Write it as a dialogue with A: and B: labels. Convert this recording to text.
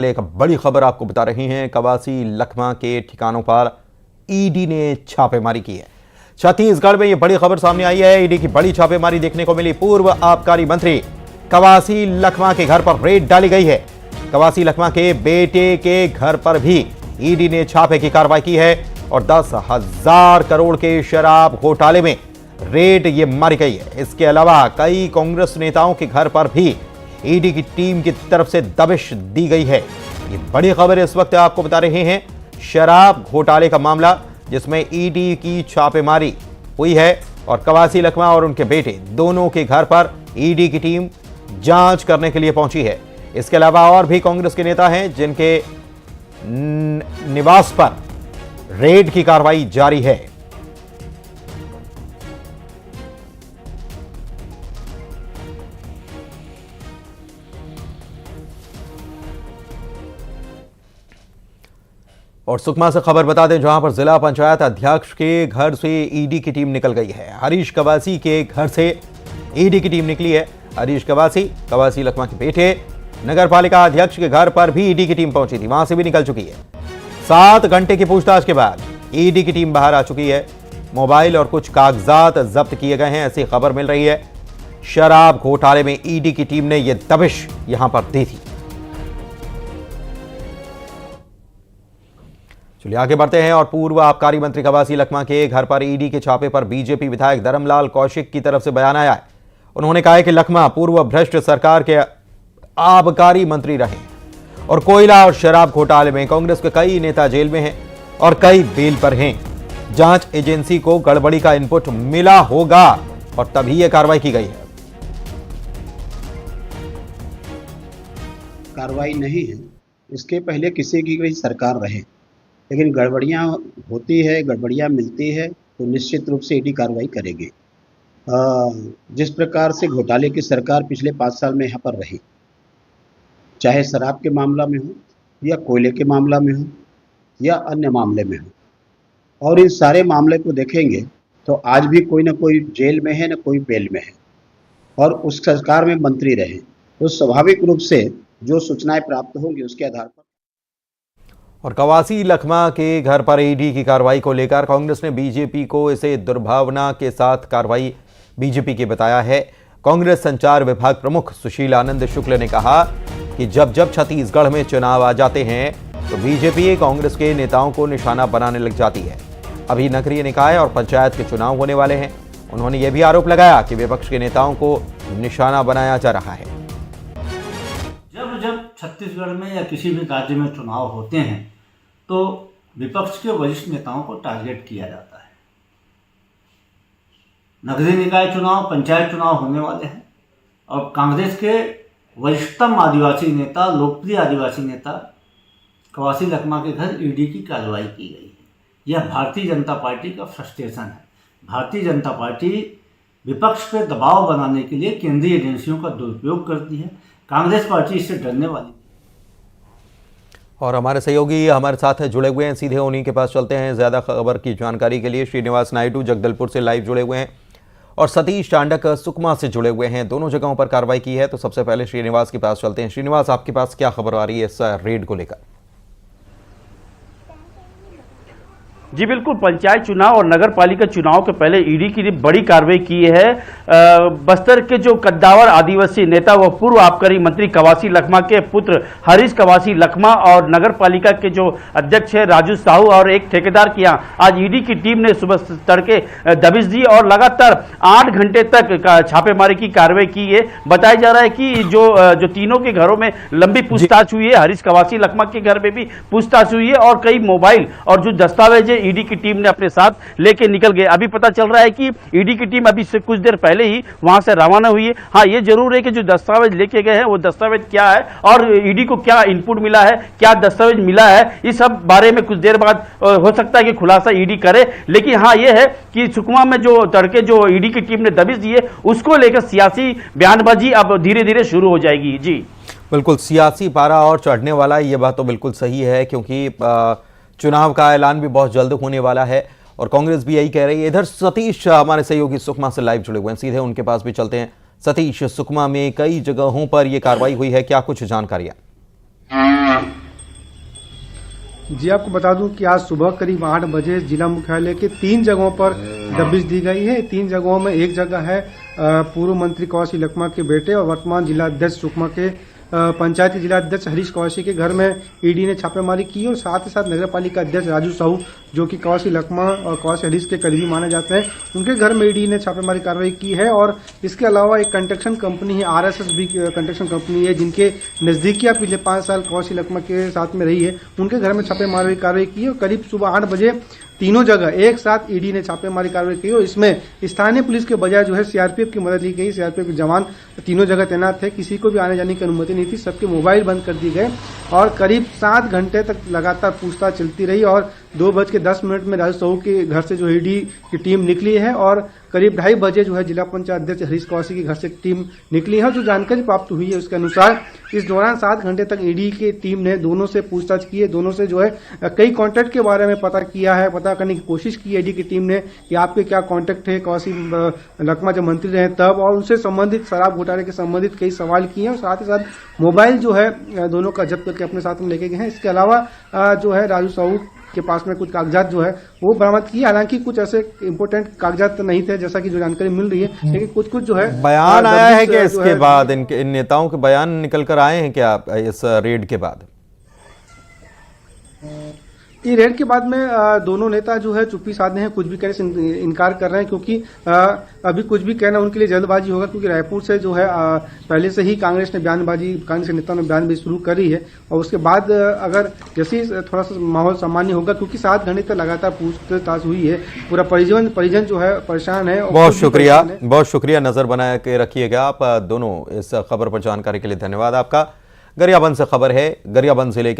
A: एक बड़ी खबर आपको बता रही हैं। कवासी लखमा के ठिकानों पर ईडी ने छापेमारी की है। छत्तीसगढ़ में यह बड़ी खबर सामने आई है। ईडी की बड़ी छापेमारी देखने को मिली। पूर्व आबकारी मंत्री कवासी लखमा के घर पर रेड डाली गई है। कवासी लखमा के बेटे के घर पर भी ईडी ने छापे की कार्रवाई की है और 10,000 करोड़ के शराब घोटाले में रेड ये मारी गई है। इसके अलावा कई कांग्रेस नेताओं के घर पर भी ईडी की टीम की तरफ से दबिश दी गई है। ये बड़ी खबर इस वक्त आपको बता रहे हैं। शराब घोटाले का मामला जिसमें ईडी की छापेमारी हुई है और कवासी लखमा और उनके बेटे दोनों के घर पर ईडी की टीम जांच करने के लिए पहुंची है। इसके अलावा और भी कांग्रेस के नेता हैं जिनके निवास पर रेड की कार्रवाई जारी है। और सुकमा से खबर बता दें, जहां पर जिला पंचायत अध्यक्ष के घर से ईडी की टीम निकल गई है। हरीश कवासी के घर से ईडी की टीम निकली है। हरीश कवासी लखमा के बेटे नगर पालिका अध्यक्ष के घर पर भी ईडी की टीम पहुंची थी, वहां से भी निकल चुकी है। 7 घंटे की पूछताछ के बाद ईडी की टीम बाहर आ चुकी है। मोबाइल और कुछ कागजात जब्त किए गए हैं, ऐसी खबर मिल रही है। शराब घोटाले में ईडी की टीम ने यह दबिश यहां पर दी थी। चलिए आगे बढ़ते हैं और पूर्व आबकारी मंत्री कवासी लखमा के घर पर ईडी के छापे पर बीजेपी विधायक धर्मलाल कौशिक की तरफ से बयान आया है। उन्होंने कहा है कि लखमा पूर्व भ्रष्ट सरकार के आबकारी मंत्री रहे और कोयला और शराब घोटाले में कांग्रेस के कई नेता जेल में हैं और कई बेल पर हैं। जांच एजेंसी को गड़बड़ी का इनपुट मिला होगा और तभी यह कार्रवाई की गई है।
B: कार्रवाई नहीं है, इसके पहले किसी की कोई सरकार रहे, लेकिन गड़बड़ियाँ होती है, गड़बड़ियाँ मिलती है तो निश्चित रूप से ईडी कार्रवाई करेगी। जिस प्रकार से घोटाले की सरकार पिछले 5 साल में यहाँ पर रही, चाहे शराब के मामला में हो या कोयले के मामला में हो या अन्य मामले में हो, और इन सारे मामले को देखेंगे तो आज भी कोई ना कोई जेल में है, ना कोई बेल में है और उस सरकार में मंत्री रहे, तो स्वाभाविक रूप से जो सूचनाएं प्राप्त होंगी उसके आधार पर।
A: और कवासी लखमा के घर पर ईडी की कार्रवाई को लेकर कांग्रेस ने बीजेपी को इसे दुर्भावना के साथ कार्रवाई बीजेपी की बताया है। कांग्रेस संचार विभाग प्रमुख सुशील आनंद शुक्ल ने कहा कि जब छत्तीसगढ़ में चुनाव आ जाते हैं तो बीजेपी कांग्रेस के नेताओं को निशाना बनाने लग जाती है। अभी नगरीय निकाय और पंचायत के चुनाव होने वाले हैं। उन्होंने यह भी आरोप लगाया कि विपक्ष के नेताओं को निशाना बनाया जा रहा है।
C: जब छत्तीसगढ़ में या किसी भी राज्य में चुनाव होते हैं तो विपक्ष के वरिष्ठ नेताओं को टारगेट किया जाता है। नगरीय निकाय चुनाव, पंचायत चुनाव होने वाले हैं और कांग्रेस के वरिष्ठतम आदिवासी नेता, लोकप्रिय आदिवासी नेता कवासी लखमा के घर ईडी की कार्रवाई की गई है। यह भारतीय जनता पार्टी का फ्रस्ट्रेशन है। भारतीय जनता पार्टी विपक्ष पर दबाव बनाने के लिए केंद्रीय एजेंसियों का दुरुपयोग करती है। कांग्रेस पार्टी इससे डरने वाली।
A: और हमारे सहयोगी हमारे साथ जुड़े हुए हैं, सीधे उन्हीं के पास चलते हैं। ज्यादा खबर की जानकारी के लिए श्रीनिवास नायडू जगदलपुर से लाइव जुड़े हुए हैं और सतीश चांडक सुकमा से जुड़े हुए हैं। दोनों जगहों पर कार्रवाई की है, तो सबसे पहले श्रीनिवास के पास चलते हैं। श्रीनिवास, आपके पास क्या खबर आ रही है इस रेड को लेकर?
D: जी बिल्कुल, पंचायत चुनाव और नगर पालिका चुनाव के पहले ईडी की बड़ी कार्रवाई की है। बस्तर के जो कद्दावर आदिवासी नेता व पूर्व आबकारी मंत्री कवासी लखमा के पुत्र हरीश कवासी लखमा और नगर पालिका के जो अध्यक्ष है राजू साहू और एक ठेकेदार के यहाँ आज ईडी की टीम ने सुबह तड़के दबिश दी और लगातार 8 घंटे तक छापेमारी की कार्रवाई की है। बताया जा रहा है कि जो तीनों के घरों में लंबी पूछताछ हुई है। हरीश कवासी लखमा के घर में भी पूछताछ हुई है और कई मोबाइल और जो दस्तावेज ईडी की टीम ने अपने साथ लेके निकल गए। अभी पता चल रहा है कि ईडी की टीम अभी से कुछ देर पहले ही वहां से रवाना हुई है। हाँ, ये जरूर है कि जो दस्तावेज लेके गए हैं वो दस्तावेज क्या है और ईडी को क्या इनपुट मिला है, क्या दस्तावेज मिला है, इस सब बारे में कुछ देर बाद हो सकता है कि खुलासा ईडी करे। लेकिन हाँ, ये है कि सुकमा में जो तड़के जो ईडी की टीम ने दबिश दी है उसको लेकर सियासी बयानबाजी अब धीरे धीरे शुरू हो जाएगी। जी
A: बिल्कुल, सियासी पारा और चढ़ने वाला, ये बात तो बिल्कुल सही है क्योंकि चुनाव का ऐलान भी बहुत जल्द होने वाला है और कांग्रेस भी यही कह रही है। इधर सतीश हमारे सहयोगी सुकमा से लाइव जुड़े हुए हैं, सीधे उनके पास भी चलते हैं। सतीश, सुकमा में कई जगहों पर यह कार्रवाई हुई है, क्या कुछ जानकारियां?
E: जी आपको बता दूं कि आज सुबह करीब 8 बजे जिला मुख्यालय के 3 जगहों पर दबिश दी गई है। 3 जगहों में एक जगह है पूर्व मंत्री कवासी लखमा के बेटे और वर्तमान जिला अध्यक्ष सुकमा के पंचायती जिला अध्यक्ष हरीश कवासी के घर में ईडी ने छापेमारी की और साथ ही साथ नगर पालिका अध्यक्ष राजू साहू जो कि कवासी लखमा और कवासी हरीश के करीबी माने जाते हैं, उनके घर में ईडी ने छापेमारी कार्रवाई की है। और इसके अलावा एक कंस्ट्रक्शन कंपनी है, RSS भी कंस्ट्रक्शन कंपनी है, जिनके नजदीकियां पिछले 5 साल कवासी लखमा के साथ में रही है, उनके घर में छापेमारी कार्रवाई की और करीब सुबह 8 बजे तीनों जगह एक साथ ईडी ने छापेमारी कार्रवाई की और इसमें स्थानीय पुलिस के बजाय जो है सीआरपीएफ की मदद ली गई। सीआरपीएफ के जवान तीनों जगह तैनात थे, किसी को भी आने जाने की अनुमति नहीं थी, सबके मोबाइल बंद कर दिए गए और करीब 7 घंटे तक लगातार पूछताछ चलती रही और 2:10 में राजू साहू के घर से जो ईडी की टीम निकली है और करीब 2:30 बजे जो है जिला पंचायत अध्यक्ष हरीश कवासी के घर से टीम निकली है। जो जानकारी प्राप्त हुई है उसके अनुसार इस दौरान 7 घंटे तक ईडी की टीम ने दोनों से पूछताछ की है, दोनों से जो है कई कॉन्टैक्ट के बारे में पता किया है, पता करने की कोशिश की ईडी की टीम ने कि आपके क्या कॉन्टैक्ट है कवासी लखमा जब मंत्री रहे तब, और उनसे संबंधित शराब घोटाले के संबंधित कई सवाल किए हैं और साथ ही साथ मोबाइल जो है दोनों का जब्त करके अपने साथ में लेके गए हैं। इसके अलावा जो है राजू साहू के पास में कुछ कागजात जो है वो बरामद किए, हालांकि कुछ ऐसे इंपोर्टेंट कागजात नहीं थे जैसा कि जो जानकारी मिल रही है, लेकिन कुछ जो है
A: बयान आया है कि इसके बाद इन नेताओं के बयान निकल कर आए हैं क्या इस रेड के बाद?
E: ये रेड के बाद में दोनों नेता जो है चुप्पी साधे हैं, कुछ भी कहने से इनकार कर रहे हैं क्योंकि अभी कुछ भी कहना उनके लिए जल्दबाजी होगा, क्योंकि रायपुर से जो है पहले से ही कांग्रेस के नेताओं ने बयानबाजी शुरू करी है और उसके बाद अगर जैसे थोड़ा सा माहौल सामान्य होगा, क्योंकि 7 घंटे तक लगातार पूछताछ हुई है, पूरा परिजन जो है परेशान है।
A: बहुत शुक्रिया, नजर बना के रखिएगा आप दोनों। इस खबर पर जानकारी के लिए धन्यवाद आपका। गरियाबंद से खबर है, गरियाबंद जिले